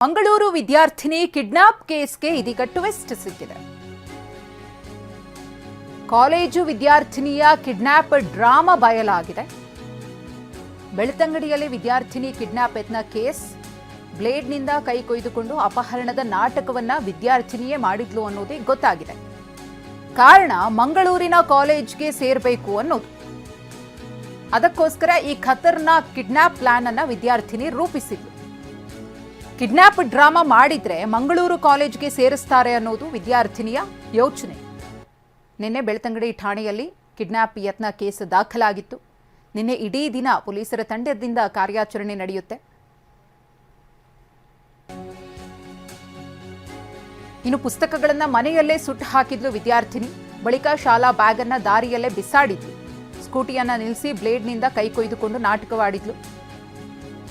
ಮಂಗಳೂರು ವಿದ್ಯಾರ್ಥಿನಿ ಕಿಡ್ನಾಪ್ ಕೇಸ್ಗೆ ಇದೀಗ ಟ್ವಿಸ್ಟ್ ಸಿಕ್ಕಿದೆ. ಕಾಲೇಜು ವಿದ್ಯಾರ್ಥಿನಿಯ ಕಿಡ್ನಾಪ್ ಡ್ರಾಮಾ ಬಯಲಾಗಿದೆ. ಬೆಳ್ತಂಗಡಿಯಲ್ಲಿ ವಿದ್ಯಾರ್ಥಿನಿ ಕಿಡ್ನಾಪ್ ಯತ್ನ ಕೇಸ್. ಬ್ಲೇಡ್ನಿಂದ ಕೈ ಕೊಯ್ದುಕೊಂಡು ಅಪಹರಣದ ನಾಟಕವನ್ನ ವಿದ್ಯಾರ್ಥಿನಿಯೇ ಮಾಡಿದ್ಲು ಅನ್ನೋದೇ ಗೊತ್ತಾಗಿದೆ. ಕಾರಣ ಮಂಗಳೂರಿನ ಕಾಲೇಜ್ಗೆ ಸೇರಬೇಕು ಅನ್ನೋದು. ಅದಕ್ಕೋಸ್ಕರ ಈ ಖತರ್ನಾಕ್ ಕಿಡ್ನಾಪ್ ಪ್ಲಾನ್ ಅನ್ನ ವಿದ್ಯಾರ್ಥಿನಿ ರೂಪಿಸಿದ್ಲು. ಕಿಡ್ನಾಪ್ ಡ್ರಾಮಾ ಮಾಡಿದ್ರೆ ಮಂಗಳೂರು ಕಾಲೇಜ್ಗೆ ಸೇರಿಸ್ತಾರೆ ಅನ್ನೋದು ವಿದ್ಯಾರ್ಥಿನಿಯ ಯೋಚನೆ. ನಿನ್ನೆ ಬೆಳ್ತಂಗಡಿ ಠಾಣೆಯಲ್ಲಿ ಕಿಡ್ನಾಪ್ ಯತ್ನ ಕೇಸ್ ದಾಖಲಾಗಿತ್ತು. ನಿನ್ನೆ ಇಡೀ ದಿನ ಪೊಲೀಸರ ತಂಡದಿಂದ ಕಾರ್ಯಾಚರಣೆ ನಡೆಯುತ್ತೆ. ಇನ್ನು ಪುಸ್ತಕಗಳನ್ನ ಮನೆಯಲ್ಲೇ ಸುಟ್ಟು ಹಾಕಿದ್ಲು ವಿದ್ಯಾರ್ಥಿನಿ. ಬಳಿಕ ಶಾಲಾ ಬ್ಯಾಗ್ ಅನ್ನ ದಾರಿಯಲ್ಲೇ ಬಿಸಾಡಿದ್ಲು. ಸ್ಕೂಟಿಯನ್ನ ನಿಲ್ಲಿಸಿ ಬ್ಲೇಡ್ನಿಂದ ಕೈ ಕೊಯ್ದುಕೊಂಡು ನಾಟಕವಾಡಿದ್ಲು.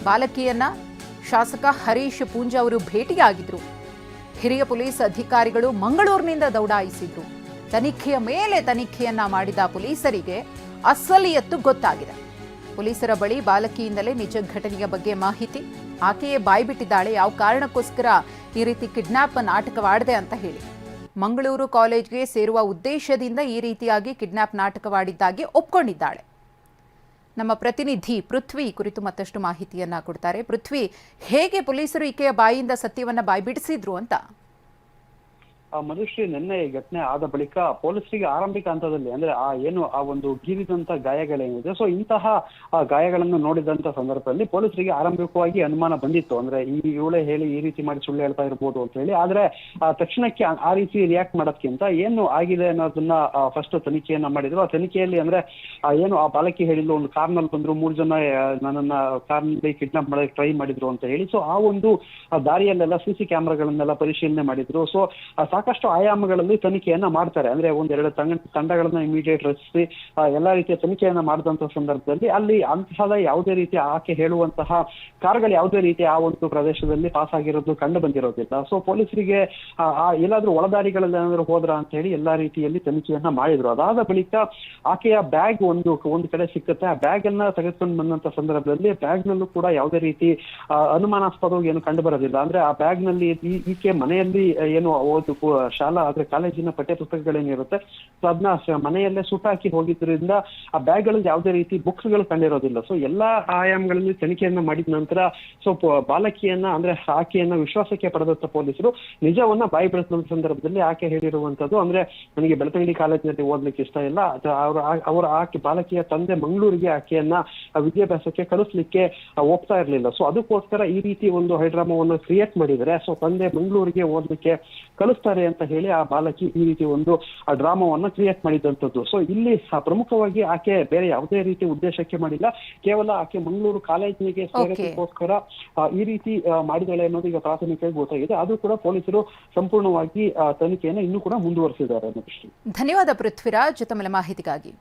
ಬಾಲಕಿಯನ್ನ ಶಾಸಕ ಹರೀಶ್ ಪೂಂಜಾ ಅವರು ಭೇಟಿಯಾಗಿದ್ರು. ಹಿರಿಯ ಪೊಲೀಸ್ ಅಧಿಕಾರಿಗಳು ಮಂಗಳೂರಿನಿಂದ ದೌಡಾಯಿಸಿದ್ರು. ತನಿಖೆಯ ಮೇಲೆ ತನಿಖೆಯನ್ನ ಮಾಡಿದ ಪೊಲೀಸರಿಗೆ ಅಸಲಿಯತ್ತು ಗೊತ್ತಾಗಿದೆ. ಪೊಲೀಸರ ಬಳಿ ಬಾಲಕಿಯಿಂದಲೇ ನಿಜ ಘಟನೆಯ ಬಗ್ಗೆ ಮಾಹಿತಿ. ಆಕೆಯೇ ಬಾಯ್ಬಿಟ್ಟಿದ್ದಾಳೆ ಯಾವ ಕಾರಣಕ್ಕೋಸ್ಕರ ಈ ರೀತಿ ಕಿಡ್ನಾಪ್ ನಾಟಕವಾಡಿದೆ ಅಂತ ಹೇಳಿ. ಮಂಗಳೂರು ಕಾಲೇಜ್ಗೆ ಸೇರುವ ಉದ್ದೇಶದಿಂದ ಈ ರೀತಿಯಾಗಿ ಕಿಡ್ನಾಪ್ ನಾಟಕವಾಡಿದ್ದಾಗಿ ಒಪ್ಕೊಂಡಿದ್ದಾಳೆ. ನಮ್ಮ ಪ್ರತಿನಿಧಿ ಪೃಥ್ವಿ ಕುರಿತು ಮತ್ತಷ್ಟು ಮಾಹಿತಿಯನ್ನ ಕೊಡ್ತಾರೆ. ಪೃಥ್ವಿ, ಹೇಗೆ ಪೊಲೀಸರು ಈಕೆಯ ಬಾಯಿಯಿಂದ ಸತ್ಯವನ್ನ ಬಾಯ್ಬಿಡಿಸಿದ್ರು ಅಂತ? ಮನುಷ್ಯ ನಿನ್ನೆ ಈ ಘಟನೆ ಆದ ಬಳಿಕ ಪೊಲೀಸರಿಗೆ ಆರಂಭಿಕ ಹಂತದಲ್ಲಿ ಅಂದ್ರೆ ಆ ಒಂದು ಗೀರಿದಂತ ಗಾಯಗಳೇನಿದೆ, ಸೊ ಇಂತಹ ಗಾಯಗಳನ್ನು ನೋಡಿದಂತ ಸಂದರ್ಭದಲ್ಲಿ ಪೊಲೀಸರಿಗೆ ಆರಂಭಿಕವಾಗಿ ಅನುಮಾನ ಬಂದಿತ್ತು. ಅಂದ್ರೆ ಇವಳೇ ಹೇಳಿ ಈ ರೀತಿ ಮಾಡಿ ಸುಳ್ಳು ಹೇಳ್ತಾ ಇರ್ಬೋದು ಅಂತ ಹೇಳಿ. ಆದ್ರೆ ತಕ್ಷಣಕ್ಕೆ ಆ ರೀತಿ ರಿಯಾಕ್ಟ್ ಮಾಡೋದಕ್ಕಿಂತ ಏನು ಆಗಿದೆ ಅನ್ನೋದನ್ನ ಫಸ್ಟ್ ತನಿಖೆಯನ್ನ ಮಾಡಿದ್ರು. ಆ ತನಿಖೆಯಲ್ಲಿ ಅಂದ್ರೆ ಏನು ಆ ಬಾಲಕಿ ಹೇಳಿದ್ರು, ಒಂದು ಕಾರ್ನಲ್ಲಿ ಬಂದ್ರು, 3 ಜನ ನನ್ನನ್ನ ಕಾರ್ನಲ್ಲಿ ಕಿಡ್ನಾಪ್ ಮಾಡೋಕೆ ಟ್ರೈ ಮಾಡಿದ್ರು ಅಂತ ಹೇಳಿ. ಸೊ ಆ ಒಂದು ದಾರಿಯಲ್ಲೆಲ್ಲ CC ಕ್ಯಾಮ್ರಾಗಳನ್ನೆಲ್ಲ ಪರಿಶೀಲನೆ ಮಾಡಿದ್ರು. ಸೊ ಸಾಕಷ್ಟು ಆಯಾಮಗಳಲ್ಲಿ ತನಿಖೆಯನ್ನ ಮಾಡ್ತಾರೆ. ಅಂದ್ರೆ 1-2 ತಂಡಗಳನ್ನ ಇಮಿಡಿಯೇಟ್ ರಚಿಸಿ ಎಲ್ಲಾ ರೀತಿಯ ತನಿಖೆಯನ್ನ ಮಾಡಿದಂತ ಸಂದರ್ಭದಲ್ಲಿ ಅಲ್ಲಿ ಅಂತಹದ ಯಾವುದೇ ರೀತಿಯ ಆಕೆ ಹೇಳುವಂತಹ ಕಾರ್ಗಳು ಯಾವುದೇ ರೀತಿಯ ಆ ಒಂದು ಪ್ರದೇಶದಲ್ಲಿ ಪಾಸ್ ಆಗಿರೋದು ಕಂಡು ಬಂದಿರೋದಿಲ್ಲ. ಸೊ ಪೊಲೀಸರಿಗೆ ಎಲ್ಲಾದ್ರೂ ಒಳದಾರಿಗಳಲ್ಲಿ ಏನಾದ್ರು ಹೋದ್ರ ಅಂತ ಹೇಳಿ ಎಲ್ಲಾ ರೀತಿಯಲ್ಲಿ ತನಿಖೆಯನ್ನ ಮಾಡಿದ್ರು. ಅದಾದ ಬಳಿಕ ಆಕೆಯ ಬ್ಯಾಗ್ ಒಂದು ಕಡೆ ಸಿಕ್ಕತ್ತೆ. ಆ ಬ್ಯಾಗ್ ಅನ್ನ ತೆಗೆದುಕೊಂಡು ಬಂದಂತ ಸಂದರ್ಭದಲ್ಲಿ ಬ್ಯಾಗ್ ನಲ್ಲೂ ಕೂಡ ಯಾವುದೇ ರೀತಿ ಅನುಮಾನಾಸ್ಪದವಾಗಿ ಏನು ಕಂಡು ಬರೋದಿಲ್ಲ. ಅಂದ್ರೆ ಆ ಬ್ಯಾಗ್ ನಲ್ಲಿ ಈಕೆ ಮನೆಯಲ್ಲಿ ಏನು ಶಾಲಾ ಆದ್ರೆ ಕಾಲೇಜಿನ ಪಠ್ಯ ಪುಸ್ತಕಗಳೇನಿರುತ್ತೆ, ಸೊ ಅದನ್ನ ಮನೆಯಲ್ಲೇ ಸುಟ್ಟಾಕಿ ಹೋಗಿದ್ರಿಂದ ಆ ಬ್ಯಾಗ್ ಗಳಲ್ಲಿ ಯಾವುದೇ ರೀತಿ ಬುಕ್ಸ್ ಗಳು ಕಂಡಿರೋದಿಲ್ಲ. ಸೊ ಎಲ್ಲಾ ಆಯಾಮಗಳಲ್ಲಿ ತನಿಖೆಯನ್ನ ಮಾಡಿದ ನಂತರ ಸೊ ಬಾಲಕಿಯನ್ನ ಅಂದ್ರೆ ಆಕೆಯನ್ನ ವಿಶ್ವಾಸಕ್ಕೆ ಪಡೆದಂತ ಪೊಲೀಸರು ನಿಜವನ್ನ ಬಾಯಿ ಬಿಡಿಸಿದ ಸಂದರ್ಭದಲ್ಲಿ ಆಕೆ ಹೇಳಿರುವಂತದ್ದು ಅಂದ್ರೆ ನನಗೆ ಬೆಳ್ತಂಗಡಿ ಕಾಲೇಜಿನಲ್ಲಿ ಓದ್ಲಿಕ್ಕೆ ಇಷ್ಟ ಇಲ್ಲ, ಅವರ ಆಕೆ ಬಾಲಕಿಯ ತಂದೆ ಮಂಗಳೂರಿಗೆ ಆಕೆಯನ್ನ ವಿದ್ಯಾಭ್ಯಾಸಕ್ಕೆ ಕಳಿಸ್ಲಿಕ್ಕೆ ಒಪ್ತಾ ಇರ್ಲಿಲ್ಲ. ಸೊ ಅದಕ್ಕೋಸ್ಕರ ಈ ರೀತಿ ಒಂದು ಹೈಡ್ರಾಮಾವನ್ನು ಕ್ರಿಯೇಟ್ ಮಾಡಿದ್ರೆ ಸೊ ತಂದೆ ಮಂಗಳೂರಿಗೆ ಓದ್ಲಿಕ್ಕೆ ಕಳಿಸ್ತಾರೆ ಅಂತ ಹೇಳಿ ಆ ಬಾಲಕಿ ಈ ರೀತಿ ಒಂದು ಡ್ರಾಮಾವನ್ನ ಕ್ರಿಯೇಟ್ ಮಾಡಿದಂಥದ್ದು. ಸೊ ಇಲ್ಲಿ ಪ್ರಮುಖವಾಗಿ ಆಕೆ ಬೇರೆ ಯಾವುದೇ ರೀತಿ ಉದ್ದೇಶಕ್ಕೆ ಮಾಡಿಲ್ಲ, ಕೇವಲ ಆಕೆ ಮಂಗಳೂರು ಕಾಲೇಜಿಗೆ ಸೇರೋದಕ್ಕೋಸ್ಕರ ಈ ರೀತಿ ಮಾಡಿದಾಳೆ ಅನ್ನೋದು ಈಗ ಪ್ರಾಥಮಿಕವಾಗಿ ಗೊತ್ತಾಗಿದೆ. ಅದು ಕೂಡ ಪೊಲೀಸರು ಸಂಪೂರ್ಣವಾಗಿ ತನಿಖೆಯನ್ನು ಇನ್ನೂ ಕೂಡ ಮುಂದುವರಿಸಿದ್ದಾರೆ. ಧನ್ಯವಾದ ಪೃಥ್ವಿರಾಜ್ ತಮ್ಮ ಮಾಹಿತಿಗಾಗಿ.